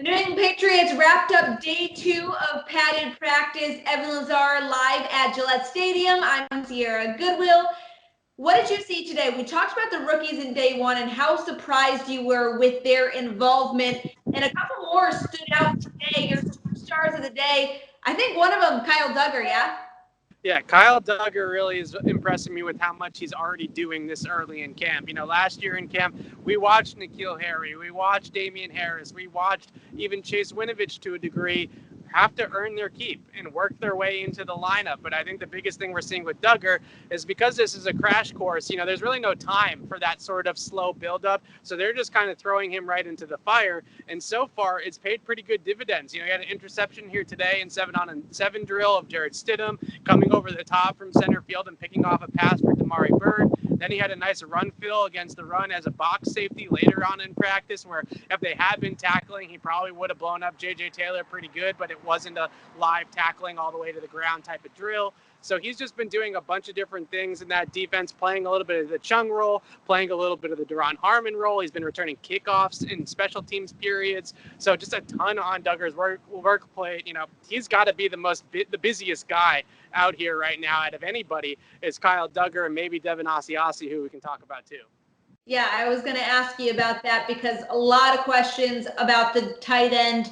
New England Patriots wrapped up day 2 of padded practice. Evan Lazar live at Gillette Stadium. I'm Sierra Goodwill. What did you see today? We talked about the rookies in day 1 and how surprised you were with their involvement. And a couple more stood out today, your stars of the day. I think one of them, Kyle Duggar, yeah? Yeah, Kyle Duggar really is impressing me with how much he's already doing this early in camp. You know, last year in camp, we watched N'Keal Harry, we watched Damian Harris, we watched even Chase Winovich to a degree have to earn their keep and work their way into the lineup. But I think the biggest thing we're seeing with Duggar is because this is a crash course, you know, there's really no time for that sort of slow buildup. So they're just kind of throwing him right into the fire. And so far, it's paid pretty good dividends. You know, he had an interception here today in 7-on-7 drill of Jarrett Stidham coming over the top from center field and picking off a pass for Damari Bird. Then he had a nice run fill against the run as a box safety later on in practice, where if they had been tackling, he probably would have blown up J.J. Taylor pretty good, but it wasn't a live tackling all the way to the ground type of drill. So he's just been doing a bunch of different things in that defense, playing a little bit of the Chung role, playing a little bit of the Duron Harmon role. He's been returning kickoffs in special teams periods. So just a ton on Duggar's work plate. You know, he's got to be the busiest guy out here right now out of anybody is Kyle Duggar and maybe Devin Asiasi, who we can talk about too. Yeah, I was going to ask you about that because a lot of questions about the tight end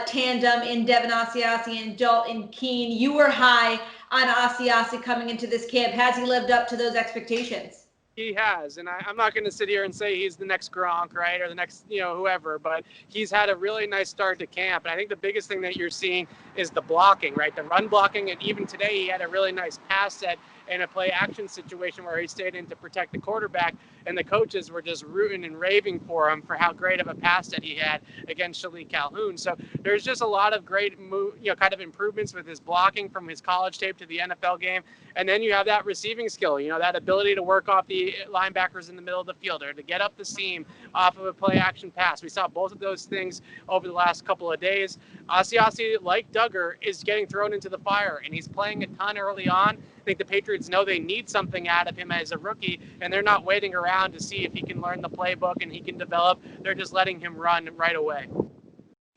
tandem in Devin Asiasi and Dalton Keene. You were high on Asiasi coming into this camp. Has he lived up to those expectations? He has, and I'm not going to sit here and say he's the next Gronk, right, or the next, you know, whoever, but he's had a really nice start to camp. And I think the biggest thing that you're seeing is the blocking, right, the run blocking. And even today, he had a really nice pass set in a play action situation where he stayed in to protect the quarterback, and the coaches were just rooting and raving for him for how great of a pass that he had against Shalik Calhoun. So there's just a lot of great, kind of improvements with his blocking from his college tape to the NFL game. And then you have that receiving skill, you know, that ability to work off the linebackers in the middle of the field or to get up the seam off of a play action pass. We saw both of those things over the last couple of days. Asiasi, like Duggar, is getting thrown into the fire, and he's playing a ton early on. I think the Patriots know they need something out of him as a rookie, and they're not waiting around to see if he can learn the playbook and he can develop. They're just letting him run right away.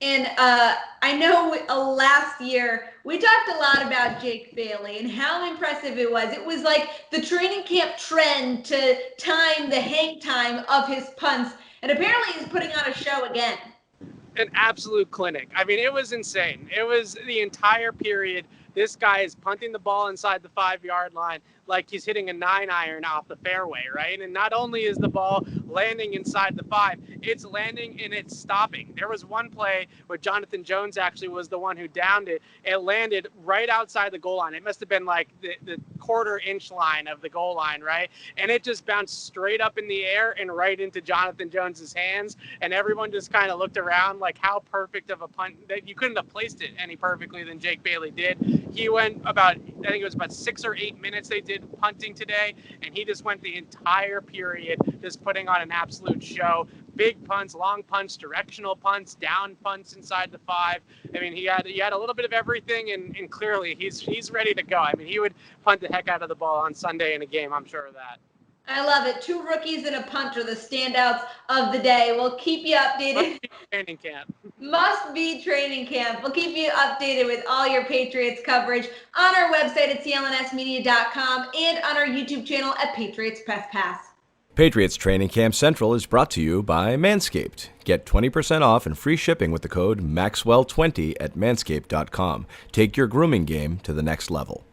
And I know last year we talked a lot about Jake Bailey and how impressive it was. It was like the training camp trend to time the hang time of his punts, and apparently he's putting on a show again. An absolute clinic. I mean, it was insane. It was the entire period. This guy is punting the ball inside the 5-yard line like he's hitting a 9-iron off the fairway, right? And not only is the ball landing inside the 5, it's landing and it's stopping. There was one play where Jonathan Jones actually was the one who downed it. It landed right outside the goal line. It must have been like the quarter-inch line of the goal line, right? And it just bounced straight up in the air and right into Jonathan Jones's hands. And everyone just kind of looked around like how perfect of a punt that you couldn't have placed it any perfectly than Jake Bailey did. He went I think it was about 6 or 8 minutes they did punting today, and he just went the entire period just putting on an absolute show. Big punts, long punts, directional punts, down punts inside the 5. I mean, he had a little bit of everything, and clearly he's ready to go. I mean, he would punt the heck out of the ball on Sunday in a game, I'm sure of that. I love it. 2 rookies and a punter, the standouts of the day. We'll keep you updated. Training camp. Must be training camp. We'll keep you updated with all your Patriots coverage on our website at clnsmedia.com and on our YouTube channel at Patriots Press Pass. Patriots Training Camp Central is brought to you by Manscaped. Get 20% off and free shipping with the code MAXWELL20 at manscaped.com. Take your grooming game to the next level.